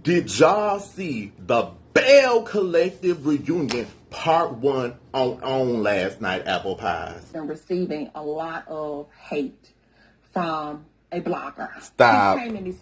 Did y'all see the Belle Collective Reunion Part 1 on last night, Apple Pies? And receiving a lot of hate from a blogger. Stop. He came in these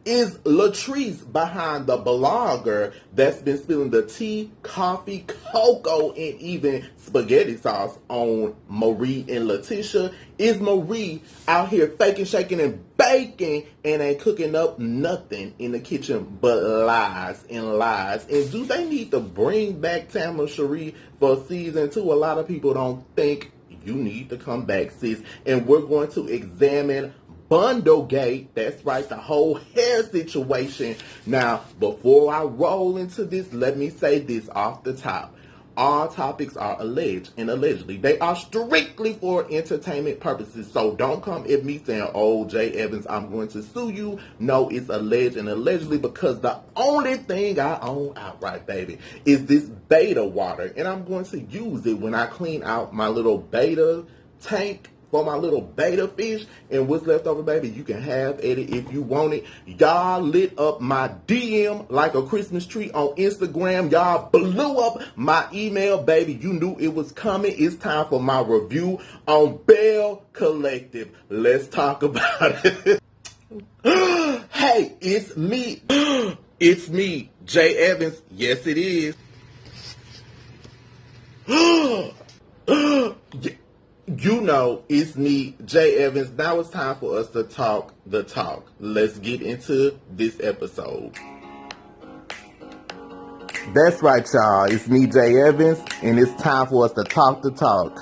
Is Latrice behind the blogger that's been spilling the tea, coffee, cocoa, and even spaghetti sauce on Marie and Lateshia? Is Marie out here faking, shaking, and baking and ain't cooking up nothing in the kitchen but lies and lies? And do they need to bring back Tamara Cherie for season 2? A lot of people don't think you need to come back, sis. And we're going to examine Bundlegate. That's right, the whole hair situation. Now, before I roll into this, let me say this off the top. All topics are alleged and allegedly. They are strictly for entertainment purposes. So don't come at me saying, oh, J.Evans, I'm going to sue you. No, it's alleged and allegedly, because the only thing I own outright, baby, is this beta water. And I'm going to use it when I clean out my little beta tank for my little beta fish. And what's left over, baby, you can have at it if you want it. Y'all lit up my DM like a Christmas tree on Instagram. Y'all blew up my email, baby. You knew it was coming. It's time for my review on Belle Collective. Let's talk about it. Hey, it's me. It's me, J.Evans. Yes, it is. You know, it's me, J.Evans. Now it's time for us to talk the talk. Let's get into this episode. That's right, y'all. It's me, J.Evans, and it's time for us to talk the talk.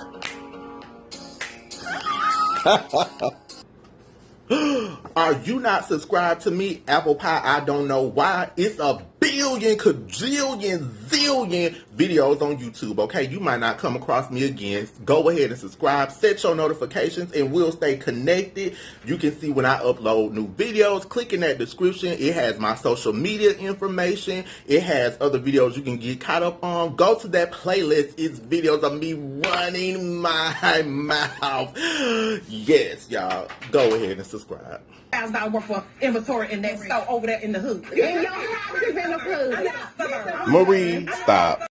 Are you not subscribed to me, Apple Pie? I don't know why. It's a billion, cajillion, zillion videos on YouTube, okay? You might not come across me again. Go ahead and subscribe. Set your notifications, and we'll stay connected. You can see when I upload new videos. Click in that description. It has my social media information. It has other videos you can get caught up on. Go to that playlist. It's videos of me running my mouth. Yes, y'all. Go ahead and subscribe. $1,000 worth of inventory in that store over there in the hood. In your house is in the hood. Marie, stop.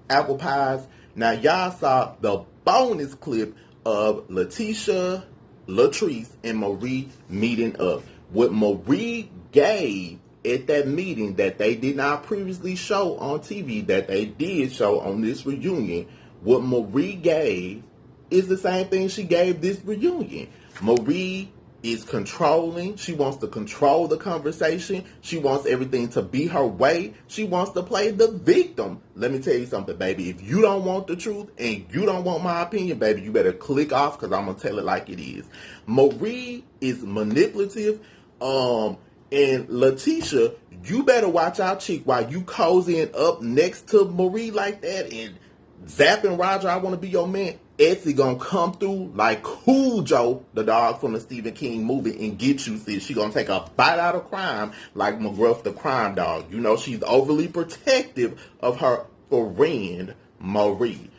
Apple Pies. Now, y'all saw the bonus clip of Lateshia, Latrice, and Marie meeting up. What Marie gave at that meeting that they did not previously show on TV, that they did show on this reunion, what Marie gave is the same thing she gave this reunion. Marie is controlling. She wants to control the conversation. She wants everything to be her way. She wants to play the victim. Let me tell you something, baby. If you don't want the truth and you don't want my opinion, baby, you better click off, because I'm going to tell it like it is. Marie is manipulative. And Lateshia, you better watch out, chick, while you cozying up next to Marie like that and zapping Roger, I want to be your man. Essie gonna come through like Cujo, the dog from the Stephen King movie, and get you, sis. She gonna take a bite out of crime like McGruff the crime dog. You know, she's overly protective of her friend, Marie.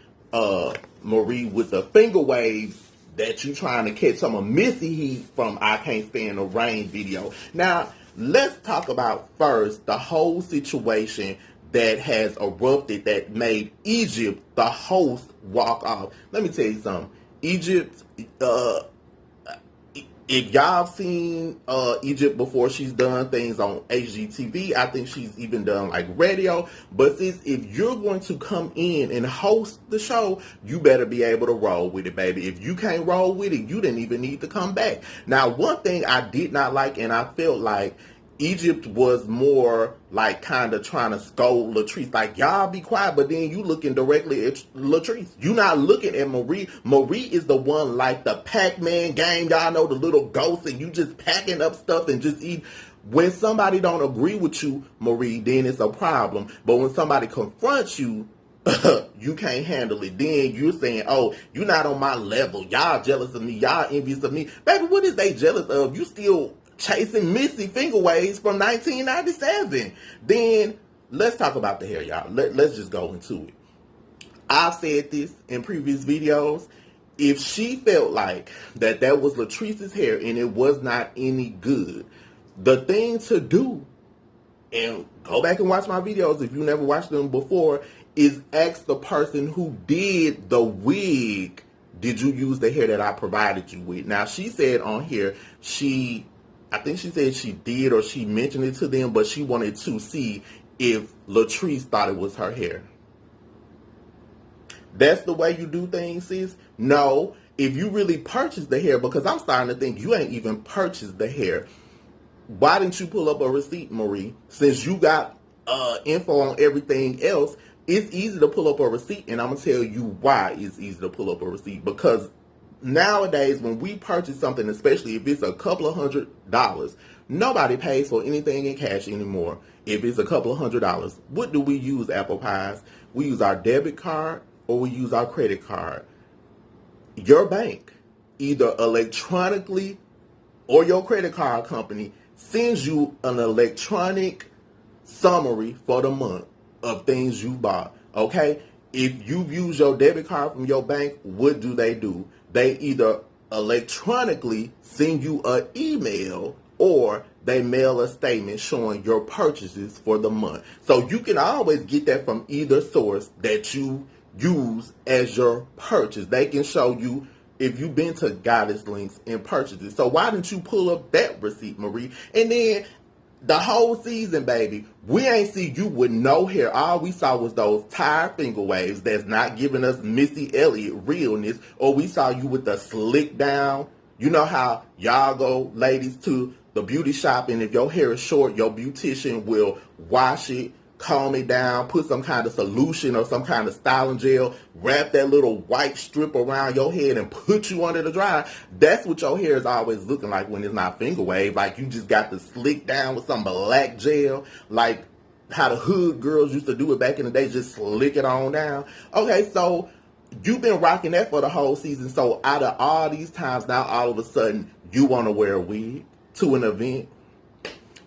Marie with the finger waves that you trying to catch some of Missy heat from I Can't Stand the Rain video. Now, let's talk about first the whole situation that has erupted that made Egypt, the host, walk off. Let me tell you something. Egypt, if y'all seen Egypt before, she's done things on HGTV. I think she's even done like radio. But sis, if you're going to come in and host the show, you better be able to roll with it, baby. If you can't roll with it, you didn't even need to come back. Now, one thing I did not like, and I felt like Egypt was more like kind of trying to scold Latrice. Like, y'all be quiet, but then you looking directly at Latrice. You not looking at Marie. Marie is the one like the Pac-Man game. Y'all know, the little ghost, and you just packing up stuff and just eat. When somebody don't agree with you, Marie, then it's a problem. But when somebody confronts you, you can't handle it. Then you're saying, oh, you're not on my level. Y'all jealous of me. Y'all envious of me. Baby, what is they jealous of? You still chasing Missy finger waves from 1997. Then let's talk about the hair, y'all. Let's just go into it. I've said this in previous videos. if she felt like that was Latrice's hair and it was not any good, the thing to do, and go back and watch my videos if you never watched them before, is ask the person who did the wig, did you use the hair that I provided you with? Now, she said on here, I think she said she did, or she mentioned it to them, but she wanted to see if Latrice thought it was her hair. That's the way you do things, sis? No. If you really purchased the hair, because I'm starting to think you ain't even purchased the hair, why didn't you pull up a receipt, Marie? Since you got info on everything else, it's easy to pull up a receipt, and I'm going to tell you why it's easy to pull up a receipt. Because nowadays, when we purchase something, especially if it's a couple of $100s, nobody pays for anything in cash anymore. If it's a couple of $100s, what do we use, Apple Pies? We use our debit card or we use our credit card. Your bank, either electronically or your credit card company, sends you an electronic summary for the month of things you bought. Okay? If you use your debit card from your bank, what do? They either electronically send you an email or they mail a statement showing your purchases for the month. So you can always get that from either source that you use as your purchase. They can show you if you've been to Goddess Links and purchased it. So why didn't you pull up that receipt, Marie? And then the whole season, baby, we ain't see you with no hair. All we saw was those tired finger waves that's not giving us Missy Elliott realness. Or we saw you with the slick down. You know how y'all go, ladies, to the beauty shop, and if your hair is short, your beautician will wash it, comb it down, put some kind of solution or some kind of styling gel, wrap that little white strip around your head and put you under the dryer. That's what your hair is always looking like when it's not finger wave. Like you just got the slick down with some black gel, like how the hood girls used to do it back in the day, just slick it on down. Okay, so you've been rocking that for the whole season. So out of all these times, now all of a sudden you want to wear a wig to an event.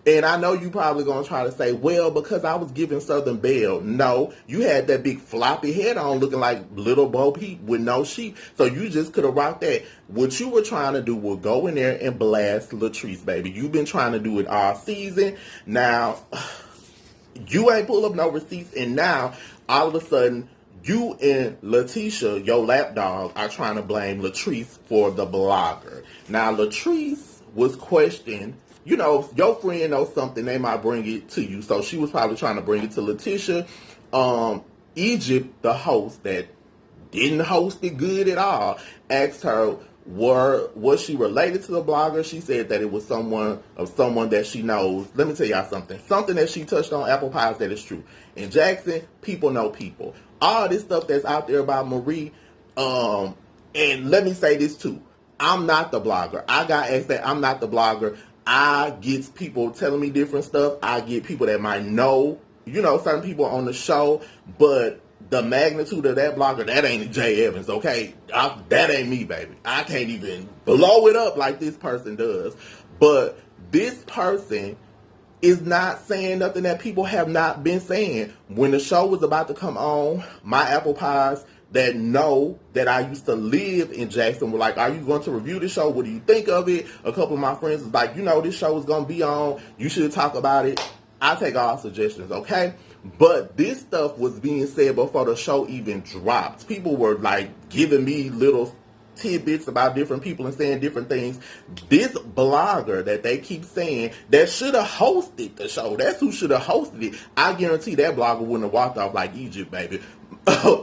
And I know you probably going to try to say, well, because I was giving Southern Belle. No, you had that big floppy head on looking like little Bo Peep with no sheep. So you just could have rocked that. What you were trying to do was go in there and blast Latrice, baby. You've been trying to do it all season. Now, you ain't pull up no receipts. And now, all of a sudden, you and Lateshia, your lapdog, are trying to blame Latrice for the blogger. Now, Latrice was questioned. You know, your friend knows something, they might bring it to you. So she was probably trying to bring it to Lateshia. Egypt, the host that didn't host it good at all, asked her, was she related to the blogger? She said that it was someone that she knows. Let me tell y'all something. Something that she touched on Apple Pies that is true. In Jackson, people know people. All this stuff that's out there about Marie, and let me say this too. I'm not the blogger. I got asked that. I'm not the blogger. I get people telling me different stuff. I get people that might know, you know, certain people on the show, but the magnitude of that blogger, that ain't J.Evans, okay? That ain't me, baby. I can't even blow it up like this person does. But this person is not saying nothing that people have not been saying. When the show was about to come on, my Apple Pies that know that I used to live in Jackson were like, are you going to review the show? What do you think of it? A couple of my friends was like, you know, this show is going to be on. You should talk about it. I take all suggestions, okay? But this stuff was being said before the show even dropped. People were like giving me little tidbits about different people and saying different things. This blogger that they keep saying that should have hosted the show, that's who should have hosted it. I guarantee that blogger wouldn't have walked off like Egypt, baby.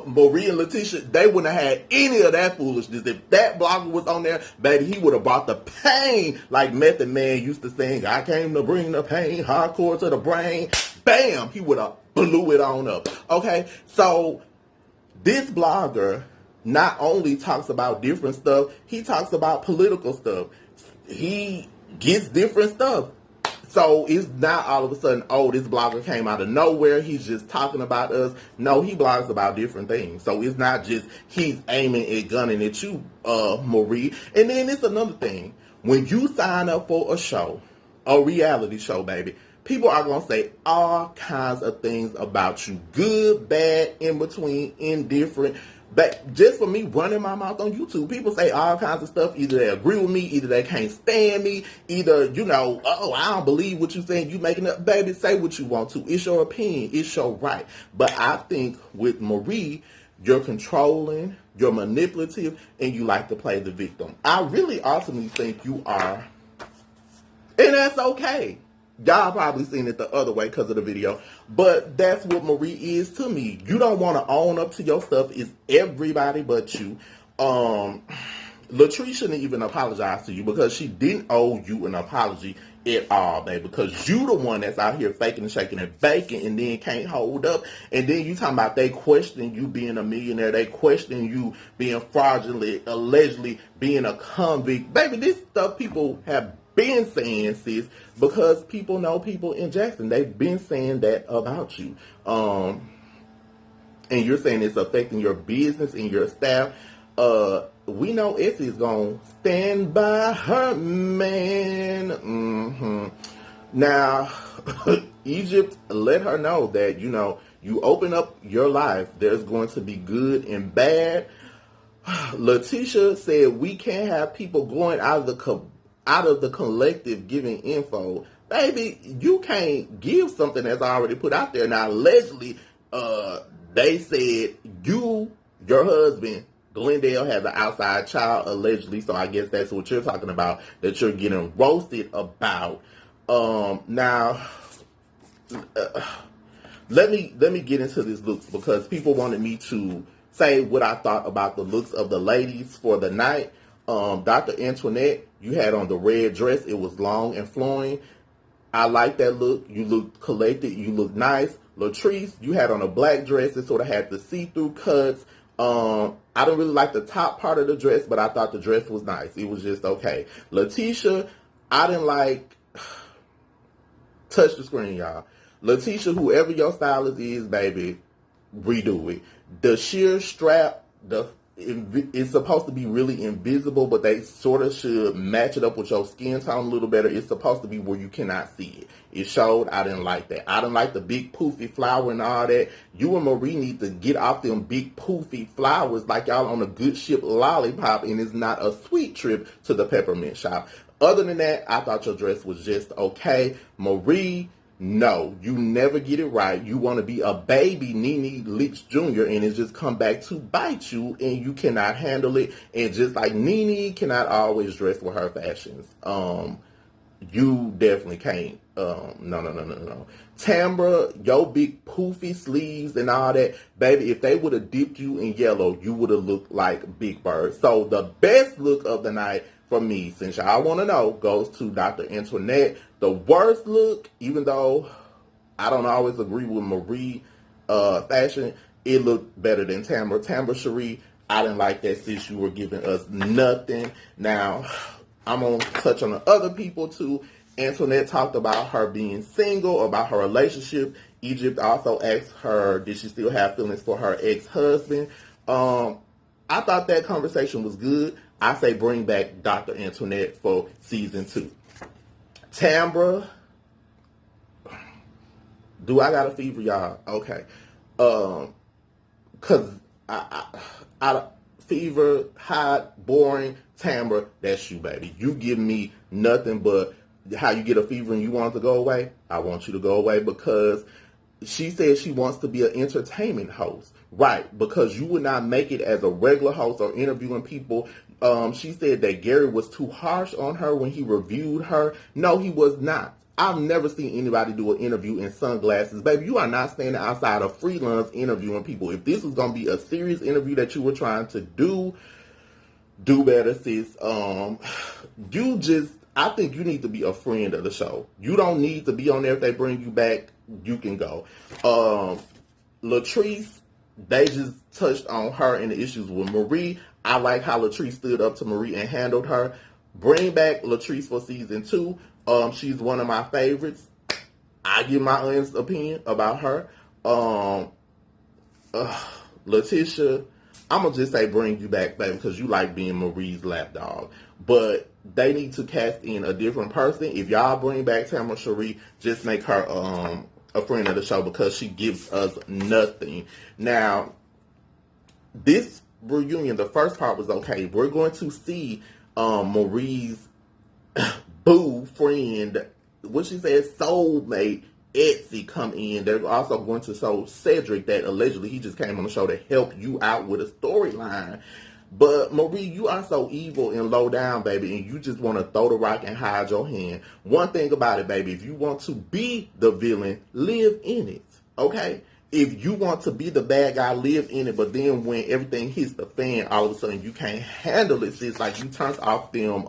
Marie and Lateshia, they wouldn't have had any of that foolishness. If that blogger was on there, baby, he would have brought the pain like Method Man used to sing, I came to bring the pain, hardcore to the brain. Bam! He would have blew it on up. Okay? So, this blogger not only talks about different stuff, he talks about political stuff. He gets different stuff. So it's not all of a sudden, oh, this blogger came out of nowhere, he's just talking about us. No, he blogs about different things. So it's not just he's aiming and gunning at you, Marie. And then it's another thing. When you sign up for a show, a reality show, baby, people are going to say all kinds of things about you. Good, bad, in between, indifferent. But just for me running my mouth on YouTube, people say all kinds of stuff. Either they agree with me, either they can't stand me, either, oh, I don't believe what you're saying. You making up, baby, say what you want to. It's your opinion. It's your right. But I think with Marie, you're controlling, you're manipulative, and you like to play the victim. I really ultimately think you are, and that's okay. Y'all probably seen it the other way because of the video. But that's what Marie is to me. You don't want to own up to your stuff. It's everybody but you. Latrice shouldn't even apologize to you because she didn't owe you an apology at all, baby. Because you the one that's out here faking and shaking and baking and then can't hold up. And then you talking about they question you being a millionaire. They question you being fraudulent, allegedly being a convict. Baby, this stuff people have been saying, sis, because people know people in Jackson. They've been saying that about you. And you're saying it's affecting your business and your staff. We know Essie is going to stand by her man. Now, Egypt let her know that, you open up your life, there's going to be good and bad. Lateshia said we can't have people going out of the collective giving info. Baby, you can't give something that's already put out there. Now, allegedly, they said your husband, Glendale, has an outside child, allegedly. So I guess that's what you're talking about, that you're getting roasted about. Now, let me get into this looks, because people wanted me to say what I thought about the looks of the ladies for the night. Dr. Antoinette, you had on the red dress. It was long and flowing. I like that look. You looked collected. You looked nice. Latrice, you had on a black dress. It sort of had the see-through cuts. I don't really like the top part of the dress, but I thought the dress was nice. It was just okay. Lateshia, I didn't like... Touch the screen, y'all. Lateshia, whoever your stylist is, baby, redo it. The sheer strap, it's supposed to be really invisible, but they sort of should match it up with your skin tone a little better. It's supposed to be where you cannot see it. It showed. I didn't like that. I didn't like the big poofy flower and all that. You and Marie need to get off them big poofy flowers like y'all on a good ship lollipop, and it's not a sweet trip to the peppermint shop. Other than that, I thought your dress was just okay. Marie, no, you never get it right. You want to be a baby Nene Leakes Jr. and it just come back to bite you, and you cannot handle it. And just like Nene cannot always dress with her fashions, you definitely can't. No. Tambra, your big poofy sleeves and all that, baby, if they would have dipped you in yellow, you would have looked like Big Bird. So the best look of the night for me, since y'all want to know, goes to Dr. Antoinette. The worst look, even though I don't always agree with Marie fashion, it looked better than Tambra. Tambra Cherie, I didn't like that, sis. You were giving us nothing. Now, I'm going to touch on the other people too. Antoinette talked about her being single, about her relationship. Egypt also asked her, did she still have feelings for her ex-husband? I thought that conversation was good. I say bring back Dr. Antoinette for season 2. Tambra, do I got a fever, y'all? Okay. Because I fever, hot, boring, Tambra, that's you, baby. You give me nothing but how you get a fever and you want it to go away. I want you to go away, because she said she wants to be an entertainment host. Right, because you would not make it as a regular host or interviewing people. She said that Gary was too harsh on her when he reviewed her. No, he was not. I've never seen anybody do an interview in sunglasses. Baby, you are not standing outside of freelance interviewing people. If this was going to be a serious interview that you were trying to do better, sis. I think you need to be a friend of the show. You don't need to be on there. If they bring you back, you can go. Latrice, they just touched on her and the issues with Marie. I like how Latrice stood up to Marie and handled her. Bring back Latrice for season 2. She's one of my favorites. I give my honest opinion about her. Lateshia, I'm going to just say bring you back, baby, because you like being Marie's lapdog. But they need to cast in a different person. If y'all bring back Tambra Cherie, just make her a friend of the show, because she gives us nothing. Now, this reunion, the first part was okay. We're going to see Marie's boo friend, what she said, soulmate, Essie, come in. They're also going to show Cedric that allegedly he just came on the show to help you out with a storyline. But Marie, you are so evil and low down, baby, and you just want to throw the rock and hide your hand. One thing about it, baby, if you want to be the villain, live in it, okay? If you want to be the bad guy, live in it, but then when everything hits the fan, all of a sudden you can't handle it. It's like you turn off them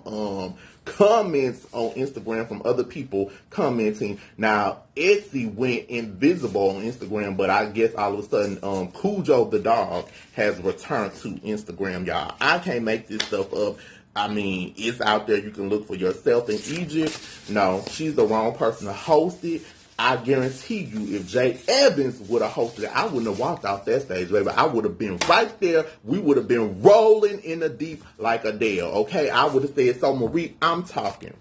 comments on Instagram from other people commenting. Now, Essie went invisible on Instagram, but I guess all of a sudden Cujo the dog has returned to Instagram, y'all. I can't make this stuff up. I mean, it's out there. You can look for yourself in Egypt. No, she's the wrong person to host it. I guarantee you, if J.Evans would have hosted it, I wouldn't have walked off that stage, baby. I would have been right there. We would have been rolling in the deep like Adele, okay? I would have said, so Marie, I'm talking.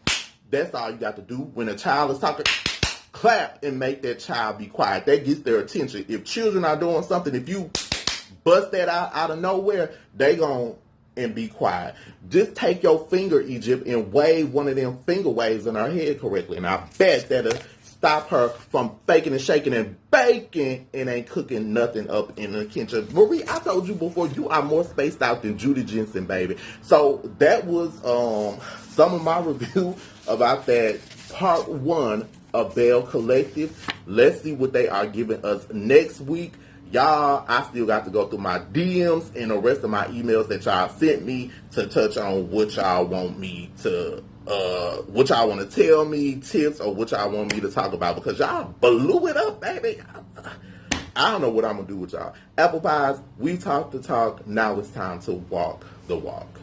That's all you got to do. When a child is talking, clap and make that child be quiet. That gets their attention. If children are doing something, if you bust that out of nowhere, they gon' and be quiet. Just take your finger, Egypt, and wave one of them finger waves in her head correctly. And I bet that'll stop her from faking and shaking and baking and ain't cooking nothing up in the kitchen. Marie, I told you before, you are more spaced out than Judy Jensen, baby. So that was some of my review about that part 1 of Belle Collective. Let's see what they are giving us next week. Y'all, I still got to go through my DMs and the rest of my emails that y'all sent me to touch on what y'all want me to, what y'all want to tell me, tips, or what y'all want me to talk about, because y'all blew it up, baby. I don't know what I'm going to do with y'all. Apple pies, we talked the talk. Now it's time to walk the walk.